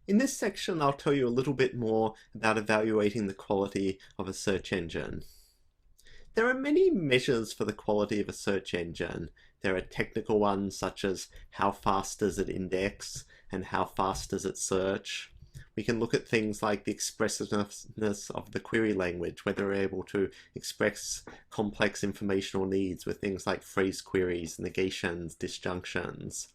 In this section, I'll tell you a little bit more about evaluating the quality of a search engine. There are many measures for the quality of a search engine. There are technical ones such as how fast does it index and how fast does it search. We can look at things like the expressiveness of the query language, whether we're able to express complex informational needs with things like phrase queries, negations, disjunctions.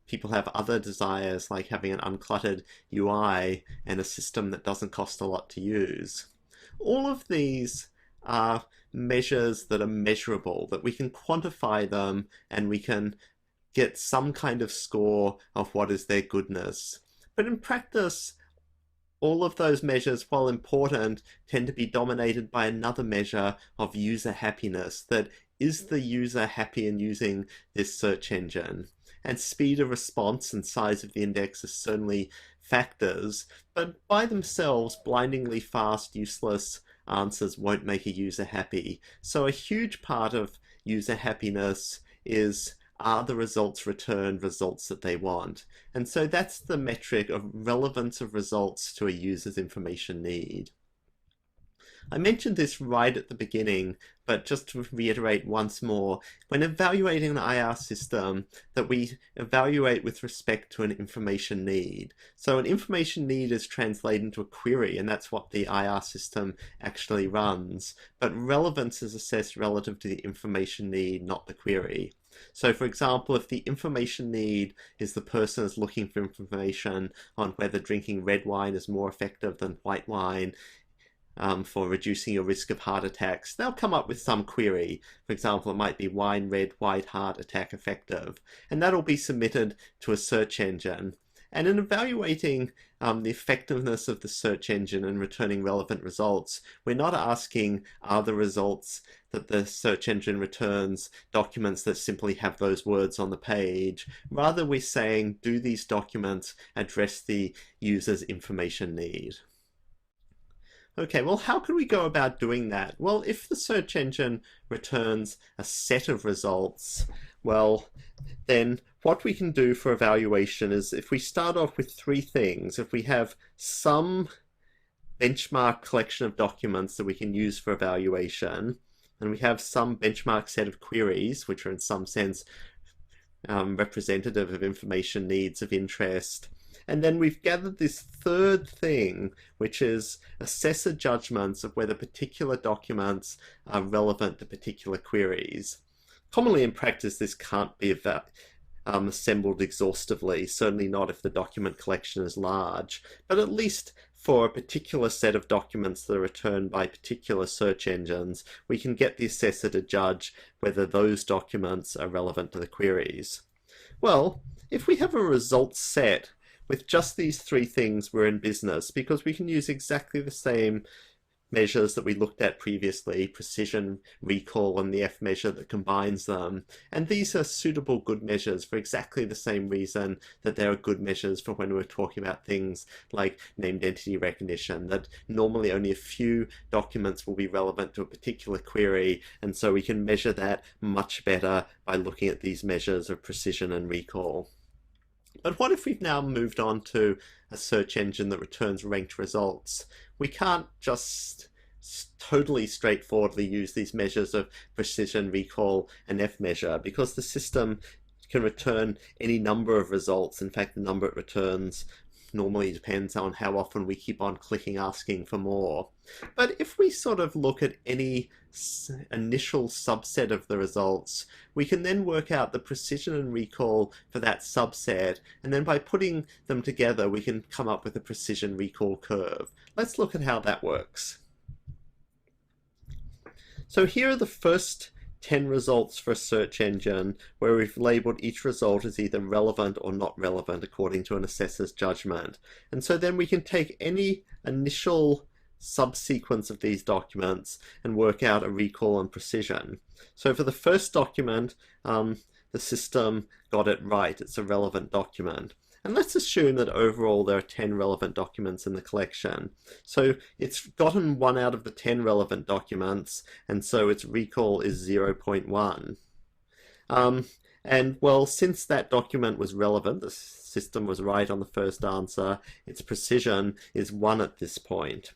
People have other desires like having an uncluttered UI and a system that doesn't cost a lot to use. All of these are measures that are measurable, that we can quantify them and we can get some kind of score of what is their goodness. But in practice, all of those measures, while important, tend to be dominated by another measure of user happiness, that is the user happy in using this search engine? And speed of response and size of the index are certainly factors, but by themselves, blindingly fast, useless answers won't make a user happy. So a huge part of user happiness is, are the results returned results that they want? And so that's the metric of relevance of results to a user's information need. I mentioned this right at the beginning, but just to reiterate once more, when evaluating an IR system, that we evaluate with respect to an information need. So an information need is translated into a query, and that's what the IR system actually runs. But relevance is assessed relative to the information need, not the query. So for example, if the information need is the person is looking for information on whether drinking red wine is more effective than white wine, for reducing your risk of heart attacks, they'll come up with some query. For example, it might be wine red, white heart attack effective, and that'll be submitted to a search engine. And in evaluating the effectiveness of the search engine and returning relevant results, we're not asking, are the results that the search engine returns documents that simply have those words on the page? Rather, we're saying, do these documents address the user's information need? Okay, well, how can we go about doing that? Well, if the search engine returns a set of results, well, then what we can do for evaluation is, if we start off with three things, if we have some benchmark collection of documents that we can use for evaluation, and we have some benchmark set of queries, which are in some sense representative of information needs of interest, and then we've gathered this third thing, which is assessor judgments of whether particular documents are relevant to particular queries. Commonly in practice, this can't be assembled exhaustively, certainly not if the document collection is large, but at least for a particular set of documents that are returned by particular search engines, we can get the assessor to judge whether those documents are relevant to the queries. Well, if we have a results set with just these three things, we're in business, because we can use exactly the same measures that we looked at previously, precision, recall, and the F measure that combines them. And these are suitable good measures for exactly the same reason that they are good measures for when we're talking about things like named entity recognition, that normally only a few documents will be relevant to a particular query, and so we can measure that much better by looking at these measures of precision and recall. But what if we've now moved on to a search engine that returns ranked results? We can't just totally straightforwardly use these measures of precision, recall, and F measure, because the system can return any number of results. In fact, the number it returns normally depends on how often we keep on clicking asking for more. But if we sort of look at any initial subset of the results, we can then work out the precision and recall for that subset, and then by putting them together we can come up with a precision recall curve. Let's look at how that works. So here are the first 10 results for a search engine, where we've labeled each result as either relevant or not relevant according to an assessor's judgment. And so then we can take any initial subsequence of these documents and work out a recall and precision. So for the first document, the system got it right. It's a relevant document. And let's assume that overall there are 10 relevant documents in the collection. So it's gotten 1 out of the 10 relevant documents, and so its recall is 0.1. And well, since that document was relevant, the system was right on the first answer, its precision is 1 at this point.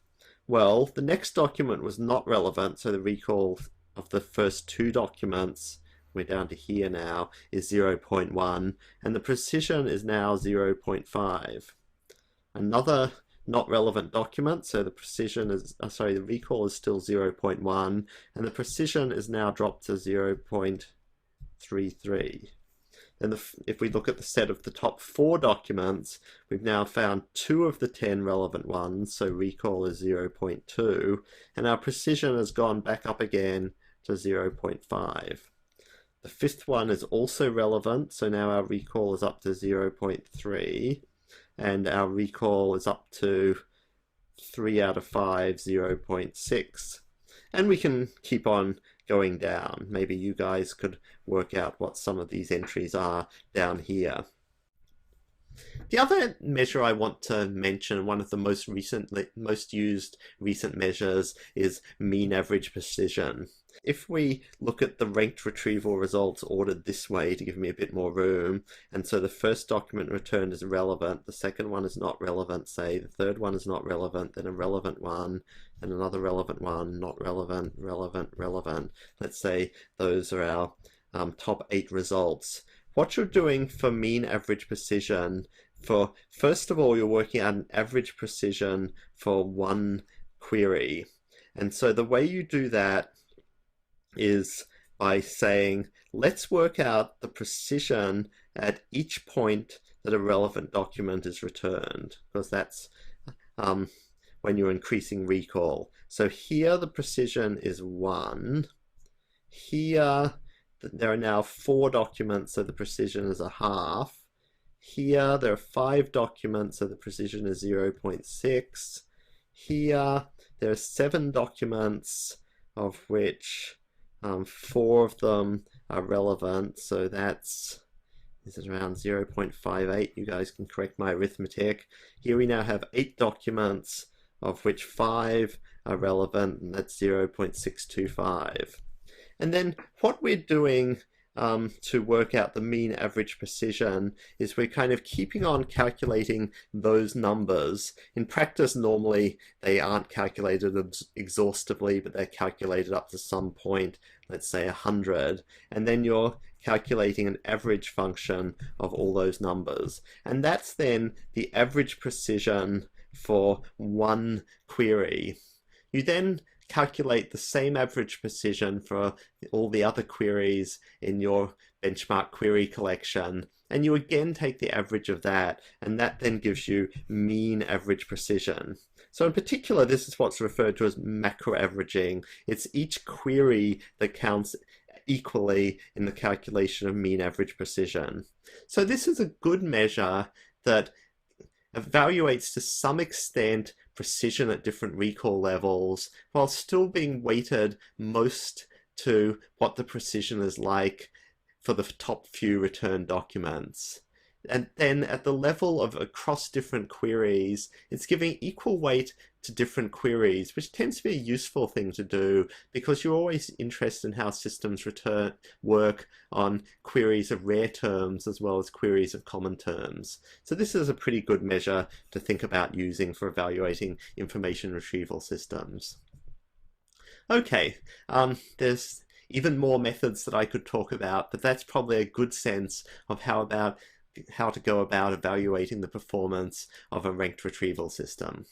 Well, the next document was not relevant, so the recall of the first 2 documents, we're down to here now, is 0.1, and the precision is now 0.5. Another not relevant document, so the precision is, the recall is still 0.1, and the precision is now dropped to 0.33. And if we look at the set of the top 4 documents, we've now found 2 of the 10 relevant ones, so recall is 0.2, and our precision has gone back up again to 0.5. The 5th one is also relevant, so now our recall is up to 0.3, and our recall is up to 3 out of 5, 0.6. And we can keep on going down. Maybe you guys could work out what some of these entries are down here. The other measure I want to mention, one of the most used recent measures, is mean average precision. If we look at the ranked retrieval results ordered this way to give me a bit more room, and so the first document returned is relevant, the second one is not relevant, say, the third one is not relevant, then a relevant one, and another relevant one, not relevant, relevant, relevant. Let's say those are our top 8 results. What you're doing for mean average precision, first of all, you're working out an average precision for one query. And so the way you do that is by saying, let's work out the precision at each point that a relevant document is returned, because that's when you're increasing recall. So here the precision is 1. Here there are now 4 documents, so the precision is 1/2. Here there are 5 documents, so the precision is 0.6. Here there are 7 documents, of which 4 of them are relevant, so this is around 0.58. You guys can correct my arithmetic. Here we now have 8 documents, of which 5 are relevant, and that's 0.625. And then what we're doing to work out the mean average precision is we're kind of keeping on calculating those numbers. In practice, normally they aren't calculated exhaustively, but they're calculated up to some point, let's say 100, and then you're calculating an average function of all those numbers. And that's then the average precision for one query. You then calculate the same average precision for all the other queries in your benchmark query collection, and you again take the average of that, and that then gives you mean average precision. So in particular, this is what's referred to as macro averaging. It's each query that counts equally in the calculation of mean average precision. So this is a good measure that evaluates to some extent precision at different recall levels, while still being weighted most to what the precision is like for the top few returned documents. And then at the level of across different queries, it's giving equal weight to different queries, which tends to be a useful thing to do because you're always interested in how systems work on queries of rare terms as well as queries of common terms. So this is a pretty good measure to think about using for evaluating information retrieval systems. Okay, there's even more methods that I could talk about, but that's probably a good sense of how to go about evaluating the performance of a ranked retrieval system.